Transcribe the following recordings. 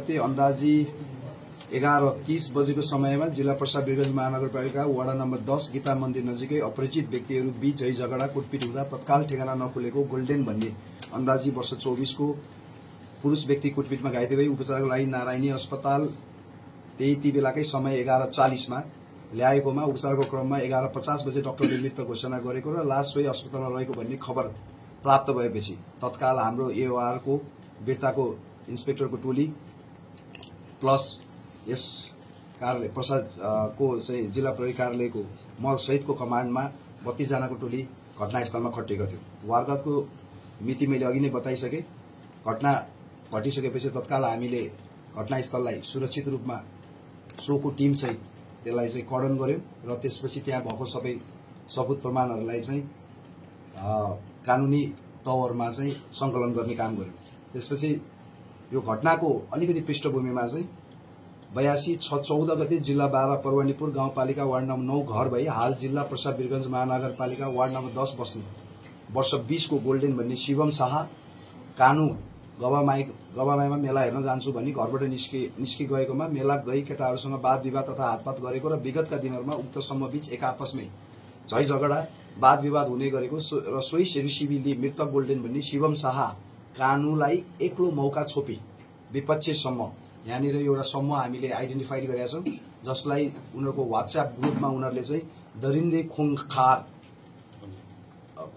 गते अन्दाजी 11:30 बजेको समयमा जिल्ला पर्सा वीरगञ्ज महानगरपालिका वडा नम्बर 10 गीता मन्दिर नजिकै अपरिचित व्यक्तिहरू बीच झै झगडा कुटपिट हुँदा तत्काल ठेगाना नखुलेको गोल्डेन भन्ने अन्दाजी वर्ष 24 को पुरुष व्यक्ति कुटपिटमा घाइते भई उपचारको लागि नारायणी अस्पताल ती बेलाकै समय 11:40 मा ल्याएकोमा उपचारको क्रममा 11:50 बजे डाक्टरले मृत घोषणा गरेको र लास सोही अस्पतालमा रहेको भन्ने खबर प्राप्त भएपछि तत्काल हाम्रो एओआर को वीरताको इन्सपेक्टरको टोली प्लस यस कार्यालय प्रसाद को चाहिँ जिल्ला प्रहरी कार्यालयको म सहितको कमान्डमा 32 जनाको टोली घटनास्थलमा खटिएको थियो। वारदातको मिति मैले अघि नै बताइसके। घटना घटिसकेपछि तत्काल हामीले घटनास्थललाई सुरक्षित रूपमा सोको टिम सहित त्यसलाई चाहिँ कर्डन गर्यौं र त्यसपछि त्यहाँ भएको सबै सबुत प्रमाणहरूलाई चाहिँ कानुनी तवरमा चाहिँ संकलन गर्ने काम गर्यौं। त्यसपछि यो घटनाको अलिकति पृष्ठभूमिमा चाहिँ 82/6/14 गते जिल्ला 12 परवानीपुर गाउँपालिका वार्ड नम्बर 9 घर भई हाल जिल्ला पर्सा वीरगञ्ज महानगरपालिका वार्ड नम्बर 10 बस्ने वर्ष 20 को गोल्डेन भन्ने शिवम शाह कानु गवामाईमा मेला हेर्न जान्छु भनी घरबाट निस्कि गएकोमा मेला गई केटाहरूसँग वाद विवाद तथा हातपात गरेको र विगतका दिनहरूमा उक्त समूहबीच एक आपसमै झै झगडा वाद विवाद हुने गरेको र सोही रिसिबीले मृतक गोल्डेन भन्ने शिवम शाह कानुलाई एक्लो मौका छोपी विपक्षीसम्म यहाँनिर एउटा समूह हामीले आइडेन्टिफाई गरेका छौं जसलाई उनीहरूको व्हाट्सएप ग्रुपमा उनीहरूले चाहिँ दरिन्दे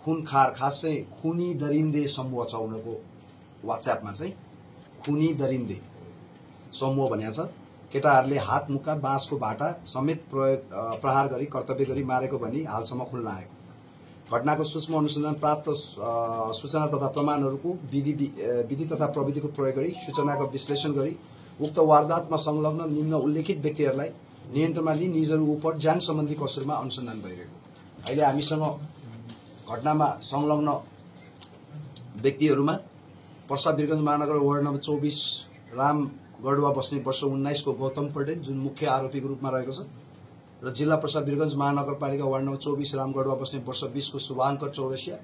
खुनखार खास चाहिँ खुनी दरिन्दे समूह छ। उनीहरूको व्हाट्सएपमा चाहिँ खुनी दरिन्दे समूह भनेको छ। केटाहरूले हात मुक्का बाँसको भाटा समेत प्रहार गरी कर्तव्य गरी मारेको भनी हालसम्म खुल्न आएको। घटनाको सूक्ष्म अनुसन्धान प्राप्त सूचना तथा प्रमाणहरूको विधि तथा प्रविधिको प्रयोग गरी सूचनाको विश्लेषण गरी उक्त वारदातमा संलग्न निम्न उल्लेखित व्यक्तिहरूलाई नियन्त्रणमा लिई निजहरू उप ज्यान सम्बन्धी कसुरमा अनुसन्धान भइरहेको। अहिले हामीसँग घटनामा संलग्न व्यक्तिहरूमा पर्सा वीरगञ्ज महानगर वार्ड नम्बर 24 रामगढवा बस्ने वर्ष 19 को गौतम पटेल जुन मुख्य आरोपीको रूपमा रहेको छ र जिल्ला पर्सा वीरगञ्ज महानगरपालिका वार्ड नम्बर 24 रामगढवा बस्ने वर्ष 20 को शुभाङ्कर चौरसिया,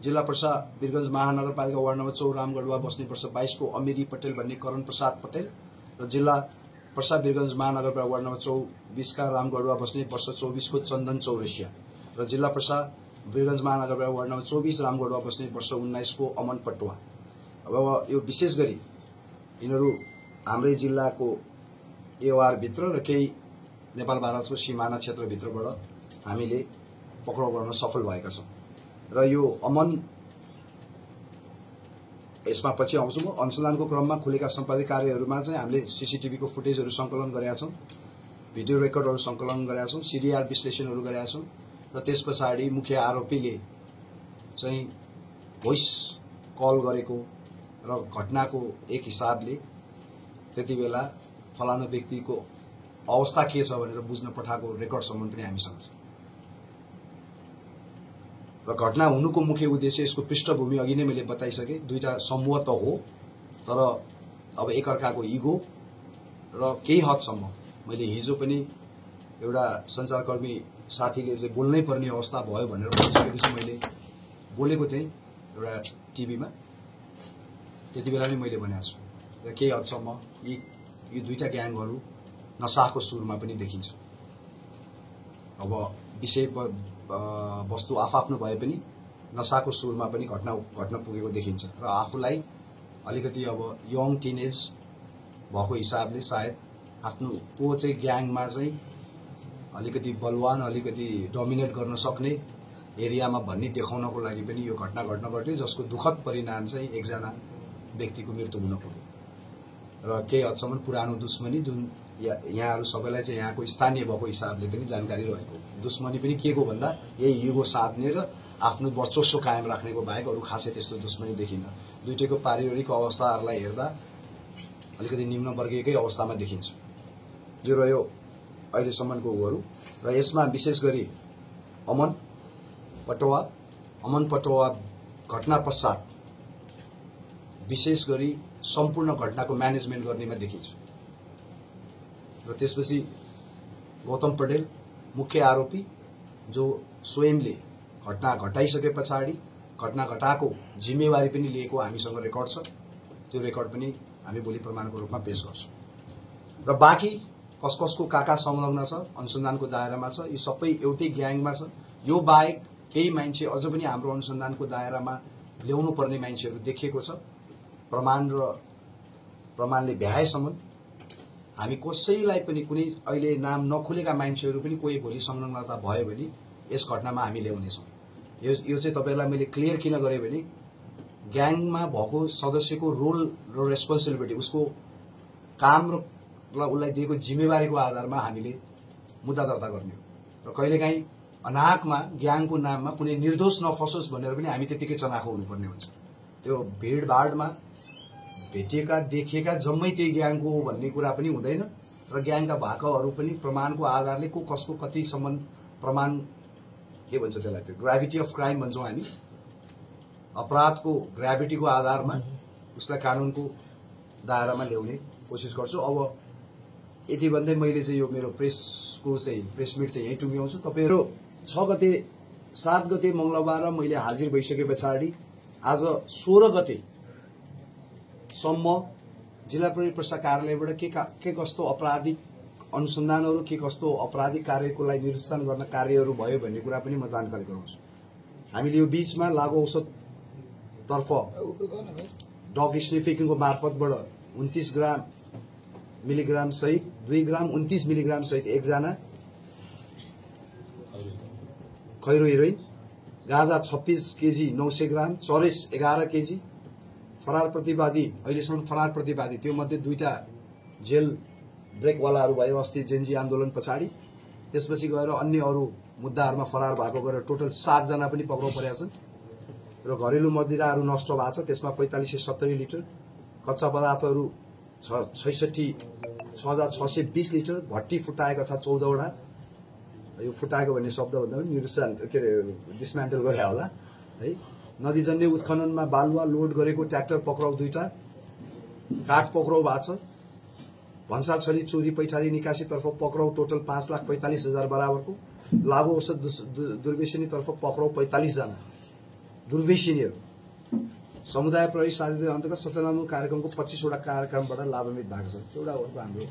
जिल्ला पर्सा वीरगञ्ज महानगरपालिका वार्ड नम्बर 4 रामगढवा बस्ने वर्ष 22 को अमेरी पटेल भन्ने करण प्रसाद पटेल र जिल्ला पर्सा वीरगञ्ज महानगरपालिका वार्ड नम्बर 24 का रामगढवा बस्ने वर्ष 24 को चन्दन चौरसिया र जिल्ला पर्सा वीरगञ्ज महानगरपालिका वार्ड नम्बर 24 रामगढवा बस्ने वर्ष 19 को अमन पटुवा। अब यो विशेष गरी यिनीहरू हाम्रै जिल्लाको एओआर भित्र र केही नेपाल भारतको सीमाना क्षेत्रभित्रबाट हामीले पक्राउ गर्न सफल भएका छौं र यो अमन यसमा पछि आउँछु म। अनुसन्धानको क्रममा खुलेका सम्पादित कार्यहरूमा चाहिँ हामीले सीसीटीभी को फुटेजहरू संकलन गरेका छौं, भिडियो रेकर्डहरू संकलन गरेका छौं, सीडीआर विश्लेषणहरू गरेका छौं र त्यसपछि मुख्य आरोपीले चाहिँ भोइस कल गरेको र घटनाको एक हिसाबले त्यति बेला फलाना व्यक्तिको अवस्था के छ भनेर बुझ्न पठाएको रेकर्डसम्म पनि हामीसँग छ र घटना हुनुको मुख्य उद्देश्य यसको पृष्ठभूमि अघि नै मैले बताइसके। दुईटा समूह त हो तर अब एकअर्काको इगो र केही हदसम्म मैले हिजो पनि एउटा सञ्चारकर्मी साथीले चाहिँ बोल्नै पर्ने अवस्था भयो भनेर भनिसकेपछि मैले बोलेको थिएँ एउटा टिभीमा। त्यति बेला नै मैले भनेको छु र केही हदसम्म यी दुईटा ग्याङहरू नशाको सुरमा पनि देखिन्छ। अब विषय वस्तु आफआफ्नो भए पनि नशाको सुरमा पनि घटना पुगेको देखिन्छ र आफूलाई अलिकति अब यङ टिनेज भएको हिसाबले सायद आफ्नो को चाहिँ ग्याङमा चाहिँ अलिकति बलवान अलिकति डोमिनेट गर्न सक्ने एरियामा भन्ने देखाउनको लागि पनि यो घटना घट्न गर्थ्यो जसको दुखद परिणाम चाहिँ एकजना व्यक्तिको मृत्यु हुन पुग्यो र केही हदसम्म पुरानो दुश्मनी जुन यहाँहरू सबैलाई चाहिँ यहाँको स्थानीय भएको हिसाबले पनि जानकारी रहेको। दुश्मनी पनि के को भन्दा यही युगो साध्ने र आफ्नो वर्चस्व कायम राख्नेको बाहेक अरू खासै त्यस्तो दुश्मनी देखिन्न। दुईटैको पारिवारिक अवस्थाहरूलाई हेर्दा अलिकति निम्न वर्गीयकै अवस्थामा देखिन्छ। यो रह्यो अहिलेसम्मको उहरू र यसमा विशेष गरी अमन पटवा घटना पश्चात विशेष गरी सम्पूर्ण घटनाको म्यानेजमेन्ट गर्नेमा देखिन्छ र त्यसपछि गौतम पटेल मुख्य आरोपी जो स्वयंले घटना घटाइसके पछाडि घटना घटाएको जिम्मेवारी पनि लिएको हामीसँग रेकर्ड छ। त्यो रेकर्ड पनि हामी भोलि प्रमाणको रूपमा पेश गर्छौँ। र बाँकी कसको कहाँ संलग्न छ, अनुसन्धानको दायरामा छ, यो सबै एउटै ग्याङमा छ। यो बाहेक केही मान्छे अझ पनि हाम्रो अनुसन्धानको दायरामा ल्याउनु पर्ने मान्छेहरू देखिएको छ। प्रमाणले भ्याएसम्म हामी कसैलाई पनि कुनै अहिले नाम नखुलेका मान्छेहरू पनि कोही भोलि संलग्नता भयो भने यस घटनामा हामी ल्याउनेछौँ। यो चाहिँ तपाईहरुलाई मैले क्लियर किन गरेँ भने ग्याङमा भएको सदस्यको रोल र रेस्पोन्सिबिलिटी, उसको काम र उसलाई दिएको जिम्मेवारीको आधारमा हामीले मुद्दा दर्ता गर्ने हो। र कहिलेकाहीँ अनाहकमा ग्याङको नाममा कुनै निर्दोष नफसोस् भनेर पनि हामी त्यतिकै चनाखो हुनुपर्ने हुन्छ। त्यो भिडभाडमा भेटिएका देखिएका जम्मै त्यही ग्याङको हो भन्ने कुरा पनि हुँदैन र ग्याङका भएकाहरू पनि प्रमाणको आधारले को कसको कतिसम्म प्रमाण के भन्छ त्यसलाई, त्यो ग्राभिटी अफ क्राइम भन्छौँ हामी, अपराधको ग्राभिटीको आधारमा उसलाई कानुनको दायरामा ल्याउने कोसिस गर्छु। अब यति भन्दै मैले चाहिँ यो मेरो प्रेस मिट चाहिँ यही टुङ्ग्याउँछु। तपाईहरु 6 गते 7 गते मंगलबार मैले हाजिर भइसके पछाडि आज 16 गते सम्म जिल्ला प्रशासन कार्यालयबाट के कस्तो अपराधिक अनुसन्धानहरू, के कस्तो अपराधिक कार्यको लागि निरीक्षण गर्न कार्यहरू भयो भन्ने कुरा पनि म जानकारी गराउँछु। हामीले यो बीचमा लागु औषध तर्फ डग स्निफिङको मार्फतबाट 29 मिलिग्राम सहित 2 ग्राम 29 मिलिग्राम सहित एकजना खैरो हेरोइन, गाँजा 26 केजी 900 ग्राम, चरेस 11 केजी, फरार प्रतिवादी अहिलेसम्म फरार प्रतिवादी त्यो मध्ये 2टा जेल ब्रेकवालाहरू भयो अस्ति जेन्जी आन्दोलन पछाडि। त्यसपछि गएर अन्य अरू मुद्दाहरूमा फरार भएको गरेर टोटल 7 जना पनि पक्राउ परेका छन्। र घरेलु मदिराहरू नष्ट भएको छ, त्यसमा 4570 लिटर, कच्चा पदार्थहरू 6620 लिटर, भट्टी फुटाएका छ 14 वटा। यो फुटाएको भन्ने शब्द भन्दा पनि निरीक्षण के अरे डिसमेन्टल गरे होला है। नदीजन्य उत्खननमा बालुवा लोड गरेको ट्र्याक्टर पक्राउ 2टा, काठ पक्राउ भएको छ। भन्सार छली चोरी पैठारी निकासी तर्फ पक्राउ टोटल 5,45,000 बराबरको। लागु औषध दुर्व्यसनी तर्फ पक्राउ 45 जना दुर्व्यसनीहरू। समुदाय प्रहरी साझेदारी अन्तर्गत सचेतनामूलक कार्यक्रमको 25 वटा कार्यक्रमबाट लाभान्वित भएको छ। एउटा हाम्रो